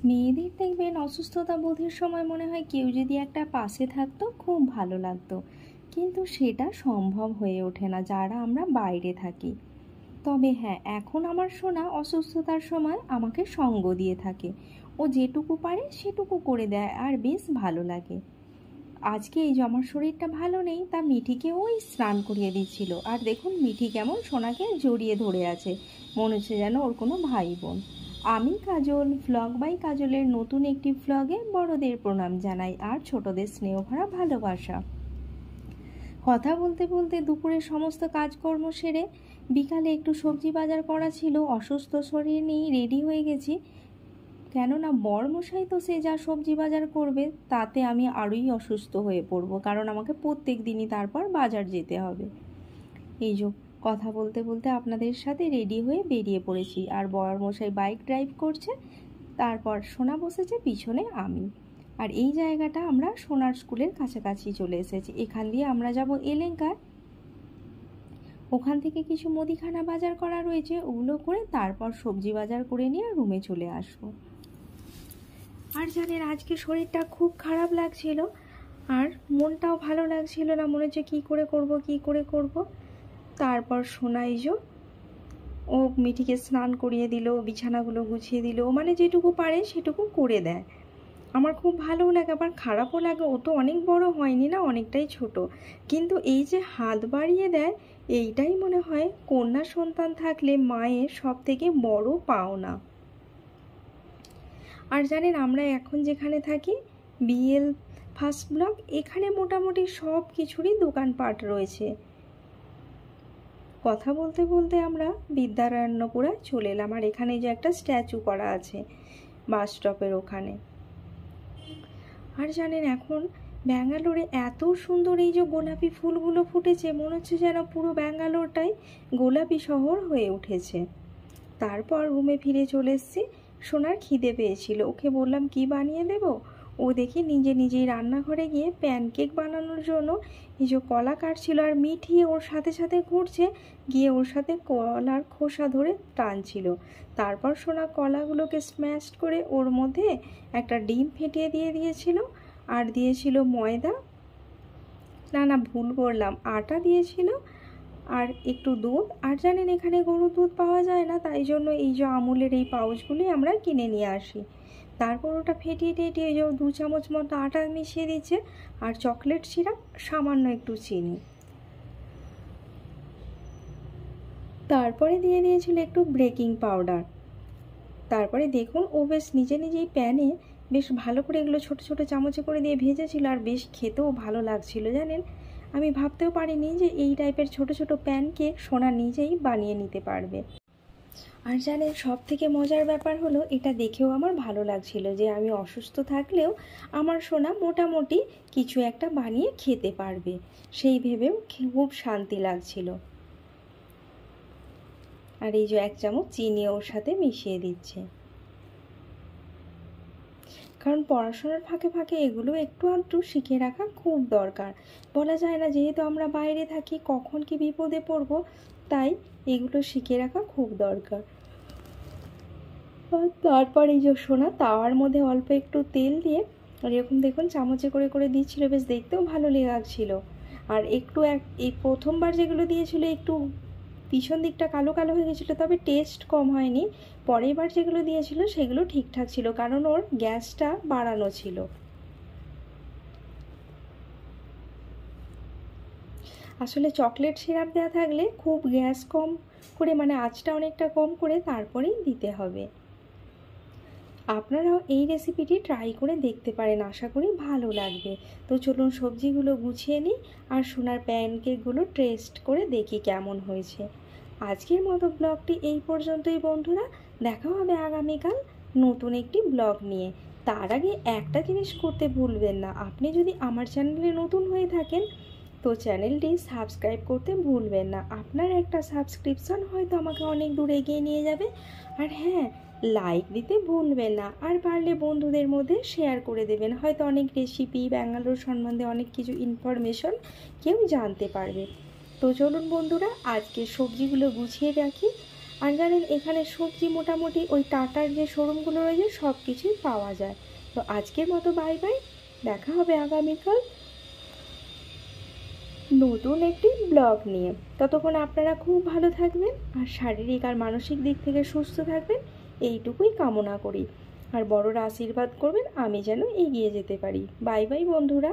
মেয়েদের দেখবেন অসুস্থতা বোধের সময় মনে হয় কেউ যদি একটা পাশে থাকতো খুব ভালো লাগতো, কিন্তু সেটা সম্ভব হয়ে ওঠে না যারা আমরা বাইরে থাকি। তবে হ্যাঁ, এখন আমার সোনা অসুস্থতার সময় আমাকে সঙ্গ দিয়ে থাকে। ও যেটুকু পারে সেটুকু করে দেয় আর বেশ ভালো লাগে। আজকে এই যে আমার শরীরটা ভালো নেই, তা মিঠিকে ওই স্নান করিয়ে দিচ্ছিল। আর দেখুন মিঠি কেমন সোনাকে জড়িয়ে ধরে আছে, মনে হচ্ছে যেন ওর কোনো ভাই বোন। আমি কাজল, ভ্লগ বাই কাজলের নতুন একটি ভ্লগে বড়দের প্রণাম জানাই আর ছোটদের স্নেহ ভরা ভালোবাসা। কথা বলতে বলতে দুপুরের সমস্ত কাজকর্ম সেরে বিকালে একটু সবজি বাজার করা ছিল। অসুস্থ শরীর নিয়ে রেডি হয়ে গেছি, কেননা বরমশাই তো সে যা সবজি বাজার করবে তাতে আমি আরোই অসুস্থ হয়ে পড়ব, কারণ আমাকে প্রত্যেক দিনই তারপর বাজার যেতে হবে। এই যে কথা বলতে বলতে আপনাদের সাথে রেডি হয়ে বেরিয়ে পড়েছি, আর বরমশাই বাইক ড্রাইভ করছে, তারপর সোনা বসেছে পিছনে আমি। আর এই জায়গাটা আমরা সোনার স্কুলের কাছাকাছি চলে এসেছি। এখান দিয়ে আমরা যাব এলেঙ্কায়। ওখান থেকে কিছু মুদিখানা বাজার করা রয়েছে, ওগুলো করে তারপর সবজি বাজার করে নিয়ে রুমে চলে আসবো। আর জানেন আজকে শরীরটা খুব খারাপ লাগছিল আর মনটাও ভালো লাগছিল না, মনে হচ্ছে কী করে করব। তারপর শোনাই যে ও মিঠিকে স্নান করিয়ে দিল, বিছানাগুলো গুছিয়ে দিল, মানে যেটুকু পারে সেটুকু করে দেয়। আমার খুব ভালোও লাগে, আবার খারাপও লাগে। ও তো অনেক বড় হয়নি না, অনেকটাই ছোট, কিন্তু এই যে হাত বাড়িয়ে দেয়, এইটাই মনে হয় কন্যা সন্তান থাকলে মায়ের সব থেকে বড় পাওনা। আর জানেন আমরা এখন যেখানে থাকি বিএল ফার্স্ট ব্লক, এখানে মোটামুটি সব কিছুরই দোকানপাট রয়েছে। কথা বলতে বলতে আমরা বিদ্যারণ্যপুরায় চলে এলাম। আর এখানে যে একটা স্ট্যাচু করা আছে বাস স্টপের ওখানে। আর জানেন এখন ব্যাঙ্গালোরে এত সুন্দর এই যে গোলাপি ফুলগুলো ফুটেছে, মনে হচ্ছে যেন পুরো ব্যাঙ্গালোরটাই গোলাপি শহর হয়ে উঠেছে। তারপর রুমে ফিরে চলে এসেছি। সোনার খিদে পেয়েছিল, ওকে বললাম কি বানিয়ে দেব। ও দেখি নিজেই রান্নাঘরে গিয়ে প্যানকেক বানানোর জন্য এই যে কলা কাটছিল, আর মিঠি ওর সাথে সাথে ঘুরছে, গিয়ে ওর সাথে কলার খোসা ধরে টানছিল। তারপর সোনা কলাগুলোকে স্ম্যাশ করে ওর মধ্যে একটা ডিম ফেটিয়ে দিয়েছিল, আর দিয়েছিল ময়দা, না ভুল করলাম, আটা দিয়েছিল, আর একটু দুধ। আর জানেন এখানে গরুর দুধ পাওয়া যায় না, তাই জন্য এই যে আমুলের এই পাউচগুলি আমরা কিনে নিয়ে আসি। তারপর ওটা ফেটিয়ে টেটিয়ে যে 2 চামচ মতো আটা মিশিয়ে দিচ্ছে, আর চকলেট সিরাপ, সামান্য একটু চিনি। তারপরে দিয়ে দিয়েছিল একটু বেকিং পাউডার। তারপরে দেখুন ও বেশ নিজেই প্যানে বেশ ভালো করে এগুলো ছোট ছোট চামচে করে দিয়ে ভেজেছিল, আর বেশ খেতেও ভালো লাগছিল। জানেন আমি ভাবতেও পারিনি যে এই টাইপের ছোট ছোট প্যানকেক সোনা নিজেই বানিয়ে নিতে পারবে। আর জানেন সব থেকে মজার ব্যাপার হলো, এটা দেখেও আমার ভালো লাগছিল যে আমি অসুস্থ থাকলেও আমার সোনা মোটামুটি কিছু একটা বানিয়ে খেতে পারবে, সেই ভেবেও খুব শান্তি লাগছিল। আর এই যে 1 চামচ চিনি ওর সাথে মিশিয়ে দিচ্ছে, কারণ পড়াশোনার ফাঁকে ফাঁকে এগুলো একটু আধটু শিখে রাখা খুব দরকার। বলা যায় না, যেহেতু আমরা বাইরে থাকি কখন কি বিপদে পড়ব, তাই এগুলো শিখে রাখা খুব দরকার। তারপর এই যে সোনা তাওয়ার মধ্যে অল্প একটু তেল দিয়ে আর এরকম দেখুন চামচে করে করে দিচ্ছিল, বেশ দেখতেও ভালো লাগছিল। আর একটু এই প্রথমবার যেগুলো দিয়েছিল একটু পিছন দিকটা কালো কালো হয়ে গেছিলো, তবে টেস্ট কম হয়নি। পরের বার যেগুলো দিয়েছিল সেগুলো ঠিকঠাক ছিল, কারণ ওর গ্যাসটা বাড়ানো ছিল। আসলে চকলেট সিরাপ দেওয়া থাকলে খুব গ্যাস কম করে, মানে আঁচটা অনেকটা কম করে তারপরেই দিতে হবে। আপনারাও এই রেসিপিটি ট্রাই করে দেখতে পারেন, আশা করি ভালো লাগবে। তো চলুন সবজিগুলো গুছিয়ে নিই আর সোনার প্যানকেকগুলো টেস্ট করে দেখি কেমন হয়েছে। আজকের মতো ব্লগটি এই পর্যন্তই বন্ধুরা, দেখা হবে আগামীকাল নতুন একটি ব্লগ নিয়ে। তার আগে একটা জিনিস করতে ভুলবেন না, আপনি যদি আমার চ্যানেলে নতুন হয়ে থাকেন তো চ্যানেলটি সাবস্ক্রাইব করতে ভুলবেন না। আপনার একটা সাবস্ক্রিপশন হয়তো আমাকে অনেক দূর এগিয়ে নিয়ে যাবে। আর হ্যাঁ, লাইক দিতে ভুলবেন না, আর পারলে বন্ধুদের মধ্যে শেয়ার করে দেবেন, হয়তো অনেক রেসিপি ব্যাঙ্গালোর সম্বন্ধে অনেক কিছু ইনফরমেশন কেউ জানতে পারবে। তো চলুন বন্ধুরা আজকে সবজিগুলো গুছিয়ে রাখি আর জানেন এখানে সবজি মোটামুটি ওই টাটার যে শোরুমগুলো রয়েছে সব কিছুই পাওয়া যায়। তো আজকের মতো বাই বাই, দেখা হবে আগামীকাল নতুন একটি ব্লগ নিয়ে। ততক্ষণ আপনারা খুব ভালো থাকবেন আর শারীরিক আর মানসিক দিক থেকে সুস্থ থাকবেন, এইটুকুই কামনা করি। আর বড়রা আশীর্বাদ করবেন আমি যেন এগিয়ে যেতে পারি। বাই বাই বন্ধুরা।